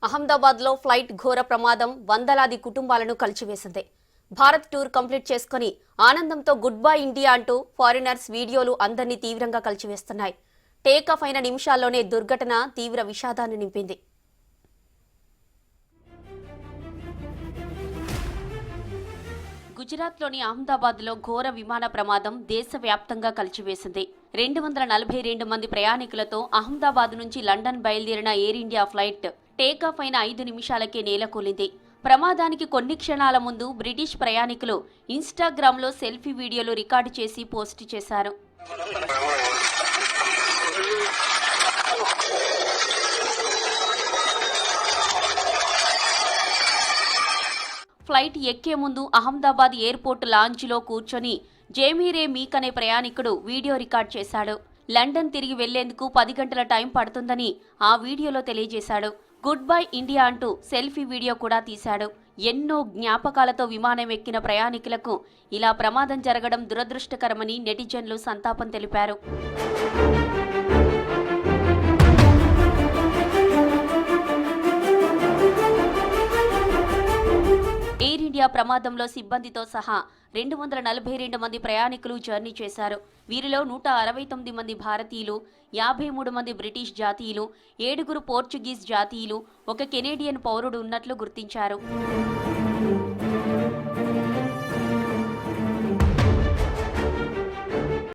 అహ్మదాబాద్లో ఫ్లైట్ ఘోర ప్రమాదం వందలాది కుటుంబాలను కలిచివేసింది. భారత్ టూర్ కంప్లీట్ చేసుకుని ఆనందంతో గుడ్ బై ఇండియా అంటూ ఫారినర్స్ వీడియోలు అందరినీ తీవ్రంగా కలిచివేస్తున్నాయి. టేకాఫ్ అయిన నిమిషాల్లోనే దుర్ఘటన తీవ్ర విషాదాన్ని నింపింది. గుజరాత్లోని అహ్మదాబాద్లో ఘోర విమాన ప్రమాదం దేశవ్యాప్తంగా కలిచివేసింది. 242 మంది ప్రయాణికులతో అహ్మదాబాద్ నుంచి లండన్ బయలుదేరిన ఎయిర్ ఇండియా ఫ్లైట్ టేకాఫ్ అయిన 5 నిమిషాలకే నేలకూలింది. ప్రమాదానికి కొన్ని క్షణాల ముందు బ్రిటిష్ ప్రయాణికులు ఇన్స్టాగ్రామ్లో సెల్ఫీ వీడియోలు రికార్డు చేసి పోస్ట్ చేశారు. ఫ్లైట్ ఎక్కే ముందు అహ్మదాబాద్ ఎయిర్పోర్ట్ లాంజ్లో కూర్చొని జేమీరే మీక్ అనే ప్రయాణికుడు వీడియో రికార్డ్ చేశాడు. లండన్ తిరిగి వెళ్లేందుకు 10 గంటల టైం పడుతుందని ఆ వీడియోలో తెలియజేశాడు. గుడ్ బై ఇండియా అంటూ సెల్ఫీ వీడియో కూడా తీశాడు. ఎన్నో జ్ఞాపకాలతో విమానం ఎక్కిన ప్రయాణికులకు ఇలా ప్రమాదం జరగడం దురదృష్టకరమని నెటిజన్లు సంతాపం తెలిపారు. ఎయిర్ ఇండియా ప్రమాదంలో సిబ్బందితో సహా 242 మంది ప్రయాణికులు జర్నీ చేశారు. వీరిలో 169 మంది భారతీయులు, 53 మంది బ్రిటిష్ జాతీయులు, 7 పోర్చుగీస్ జాతీయులు, 1 కెనేడియన్ పౌరుడు ఉన్నట్లు గుర్తించారు.